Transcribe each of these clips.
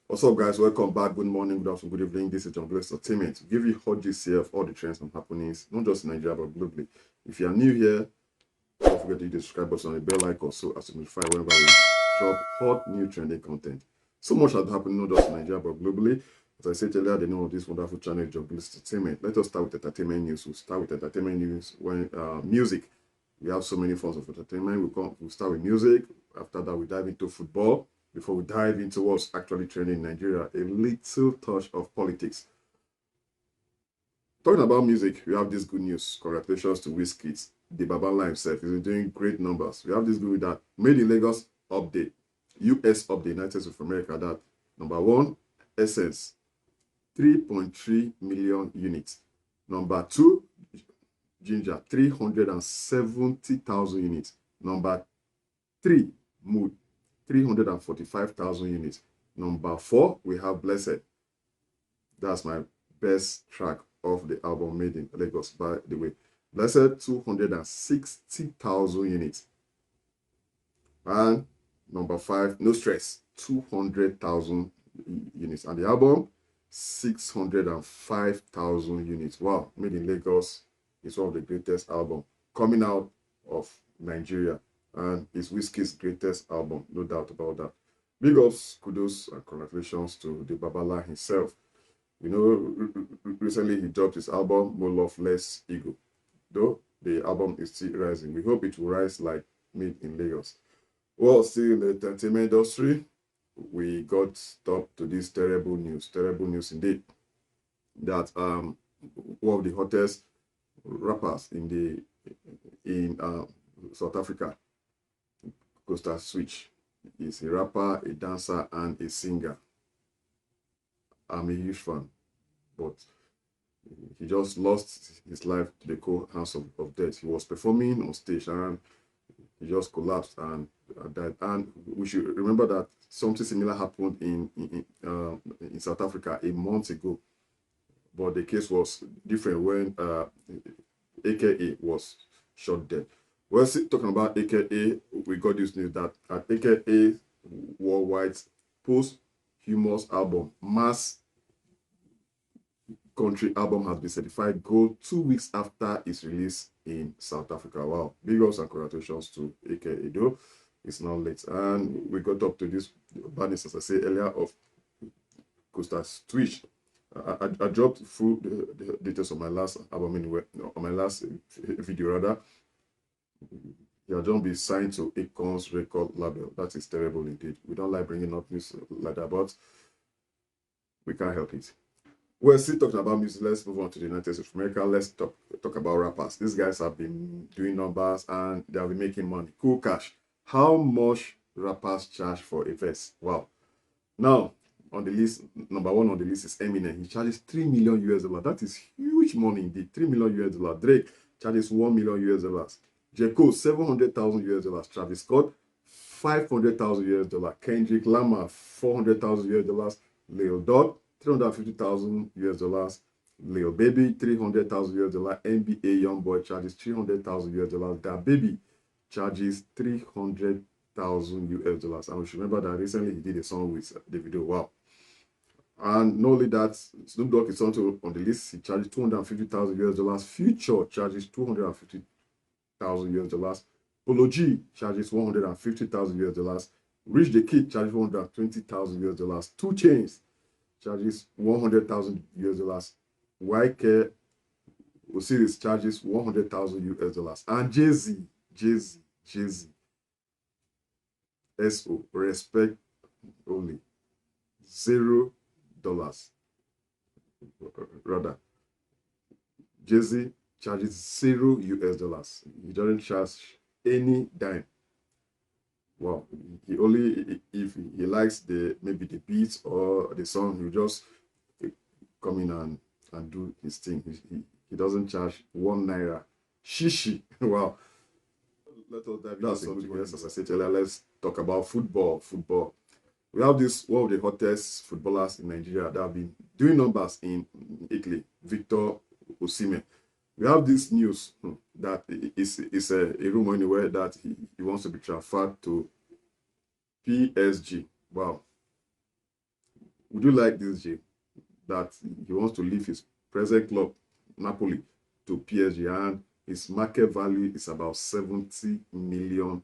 What's up, guys? Welcome back. Good morning, good afternoon, good evening. This is John Bless Entertainment. Give you hot GCF, all the trends and happenings, not just in Nigeria but globally. If you are new here, don't forget to hit the subscribe button and the bell icon so as to notify whenever we drop hot new trending content. So much has happened not just in Nigeria but globally. As I said earlier, the name of this wonderful channel is John Bless Entertainment. Let us start with entertainment news. We'll start with entertainment news when music. We have so many forms of entertainment. We'll start with music. After that, we dive into football. Before we dive into what's actually trending in Nigeria, a little touch of politics. Talking about music, we have this good news. Congratulations to Wizkid. The Babala himself is doing great numbers. We have this good that Made in Lagos update, US update, United States of America, that number one, Essence, 3.3 million units. Number two, Ginger, 370,000 units. Number three, Mood, 345,000 units. Number four, we have Blessed. That's my best track of the album Made in Lagos, by the way. Blessed, 260,000 units. And number five, No Stress, 200,000 units. And the album, 605,000 units. Wow, Made in Lagos is one of the greatest albums coming out of Nigeria. And it's Wizkid's greatest album, no doubt about that. Big ups, kudos, and congratulations to the Babala himself. You know, recently he dropped his album, More Love, Less Ego. Though the album is still rising. We hope it will rise like Made in Lagos. Well, still in the entertainment industry, we got up to this terrible news indeed, that one of the hottest rappers in South Africa, Costa Switch, is a rapper, a dancer, and a singer. I'm a huge fan, but he just lost his life to the cold hands of death. He was performing on stage and he just collapsed and died. And we should remember that something similar happened in South Africa a month ago, but the case was different when AKA was shot dead. Well, talking about AKA, we got this news that at AKA Worldwide posthumous album, Mass Country album, has been certified gold 2 weeks after its release in South Africa. Wow, big ups and congratulations to AKA, though it's not late. And we got up to this badness, as I said earlier, of Costa Twitch. I dropped full the details of my last album anyway, on my last video rather. He had just been signed to Akon's record label. That is terrible indeed. We don't like bringing up news like that, but we can't help it. We're still talking about music. Let's move on to the United States of America. Let's talk about rappers. These guys have been doing numbers and they have been making money. Cool cash. How much rappers charge for a verse? Wow. Now, on the list, number one on the list is Eminem. He charges $3 million US. That is huge money indeed. $3 million US. Drake charges $1 million US. J. Cole, $700,000 US. Travis Scott, $500,000 US. Kendrick Lamar, $400,000 US. Lil Dog, $350,000 US. Lil Baby, $300,000 US. NBA Youngboy charges $300,000 US. Da Baby charges $300,000 US. And we should remember that recently he did a song with Davido. Wow. And not only that, Snoop Dogg is also on the list. He charges $250,000 US. Future charges $250,000 US. Polo G charges $150,000 US. Rich the Kid charges $120,000 US. 2 Chainz charges $100,000 US. YK Osiris charges $100,000 US. And Jay-Z, SO, respect only, $0. Rather, Jay-Z charges $0 US. He doesn't charge any dime. Wow, he only, if he likes maybe the beats or the song, he'll just come in and do his thing. He doesn't charge 1 naira. Shishi. Wow. Let us dive into something else. As I said earlier, let's talk about football. We have one of the hottest footballers in Nigeria that have been doing numbers in Italy, Victor Osimhen. We have this news that is a rumor anywhere that he wants to be transferred to PSG. Wow. Would you like this, Jay? That he wants to leave his present club, Napoli, to PSG, and his market value is about 70 million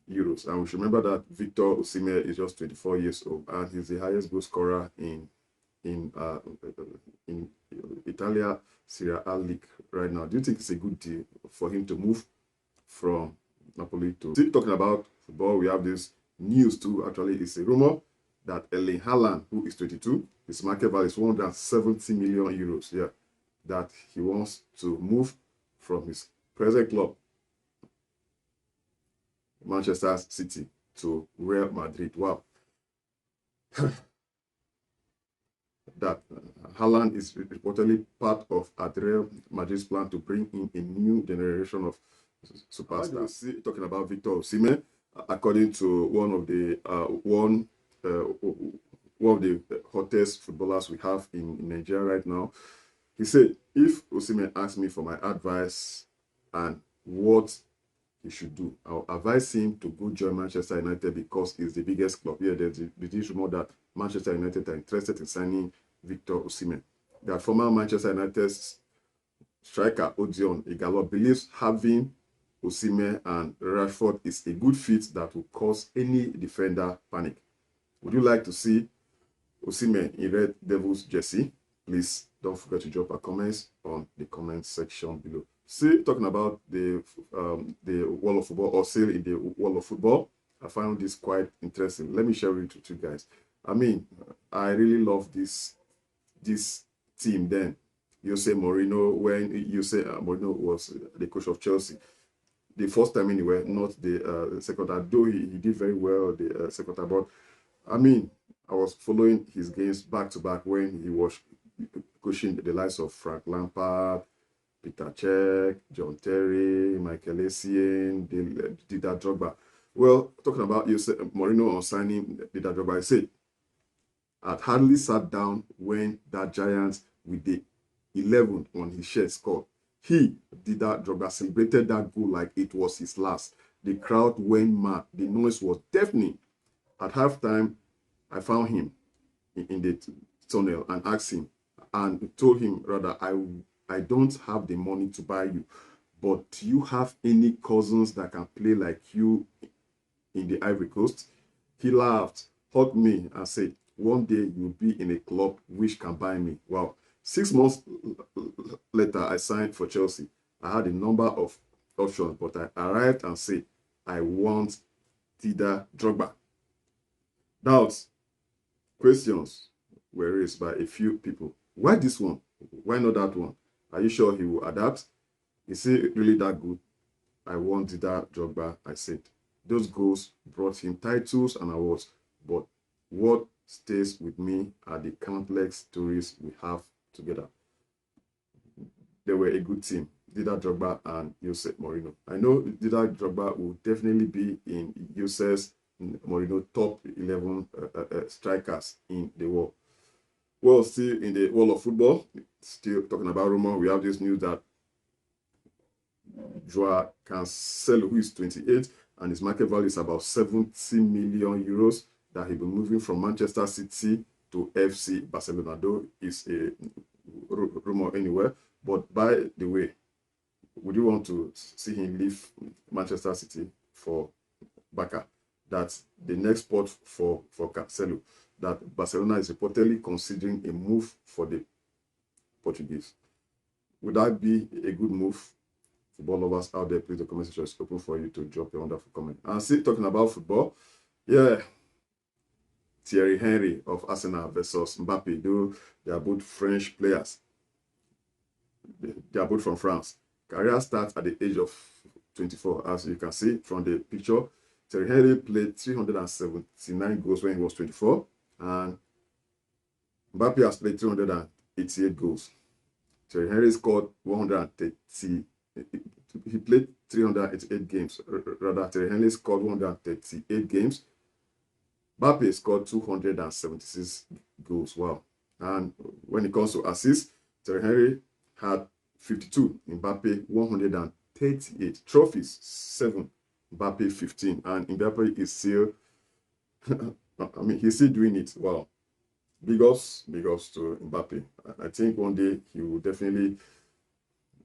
euros. And we should remember that Victor Osimhen is just 24 years old, and he's the highest goal scorer in uh, in Italia Serie A league right now. Do you think it's a good deal for him to move from Napoli to? Still talking about football, we have this news too. Actually, it's a rumor that Erling Haaland, who is 22, his market value is 170 million euros. Yeah, that he wants to move from his present club, Manchester City, to Real Madrid. Wow. That Haaland is reportedly part of Real Madrid's plan to bring in a new generation of superstars. Talking about Victor Osimhen, according to one of the hottest footballers we have in Nigeria right now, he said, if Osimhen asks me for my advice and what he should do, I'll advise him to go join Manchester United because it's the biggest club. Yeah, there's this rumor that Manchester United are interested in signing Victor Osimhen. That former Manchester United striker Odion Igalo believes having Osimhen and Rashford is a good fit that will cause any defender panic. Would you like to see Osimhen in Red Devils jersey? Please don't forget to drop a comments on the comment section below. See, talking about the world of football, or still in the world of football, I found this quite interesting. Let me share it with you guys. I mean, I really love this team then. Jose Mourinho, when Jose Mourinho was the coach of Chelsea, the first time anyway, not the second time, though he did very well the second time. But I mean, I was following his games back to back when he was coaching the likes of Frank Lampard, Peter Cech, John Terry, Michael Essien, Didier Drogba. Well, talking about Mourinho on signing Didier Drogba, I said, I'd hardly sat down when that giant with the 11 on his shirt scored. He, Didier Drogba, celebrated that goal like it was his last. The crowd went mad. The noise was deafening. At halftime, I found him in the tunnel and asked him, and told him, rather, I don't have the money to buy you, but do you have any cousins that can play like you in the Ivory Coast? He laughed, hugged me, and said, one day you'll be in a club which can buy me. Wow. 6 months later, I signed for Chelsea. I had a number of options, but I arrived and said, I want Didier Drogba. Doubts, questions were raised by a few people. Why this one? Why not that one? Are you sure he will adapt? Is he really that good? I want Didier Drogba, I said. Those goals brought him titles and awards, but what stays with me are the countless stories we have together. They were a good team, Didier Drogba and Jose Mourinho. I know Didier Drogba will definitely be in Jose Mourinho top 11 strikers in the world. Well, still in the world of football, still talking about rumor, we have this news that Joao Cancelo, who is 28, and his market value is about 70 million euros, that he'll be moving from Manchester City to FC Barcelona, though it's a rumor anywhere. But by the way, would you want to see him leave Manchester City for Barca? That's the next spot for Cancelo, that Barcelona is reportedly considering a move for the Portuguese. Would that be a good move? Football lovers out there, please, the comment section is open for you to drop your wonderful comment. And still talking about football, yeah, Thierry Henry of Arsenal versus Mbappe, though they are both French players. They are both from France. Career starts at the age of 24, as you can see from the picture. Thierry Henry played 379 goals when he was 24, and Mbappe has played 388 goals. Thierry Henry scored 130. He played 388 games. Rather, Thierry Henry scored 138 games. Mbappe scored 276 goals. Wow. And when it comes to assists, Thierry Henry had 52. Mbappe 138. Trophies 7. Mbappe 15. And Mbappe is still I mean, he's still doing it. Wow. Big ups to Mbappe. I think one day he will definitely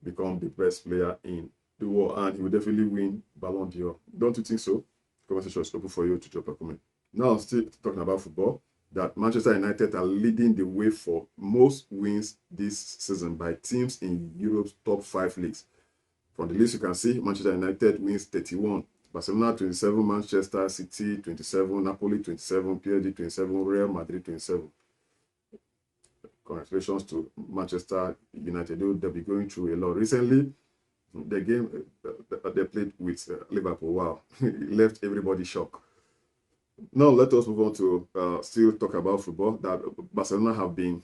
become the best player in the world, and he will definitely win Ballon d'Or. Don't you think so? Conversation is open for you to drop a comment. Now, still talking about football, that Manchester United are leading the way for most wins this season by teams in Europe's top 5 leagues. From the list you can see, Manchester United wins 31, Barcelona 27, Manchester City 27, Napoli 27, PSG 27, Real Madrid 27. Congratulations to Manchester United. They'll be going through a lot. Recently, the game they played with Liverpool, wow, it left everybody shocked. Now let us move on to still talk about football. That Barcelona have been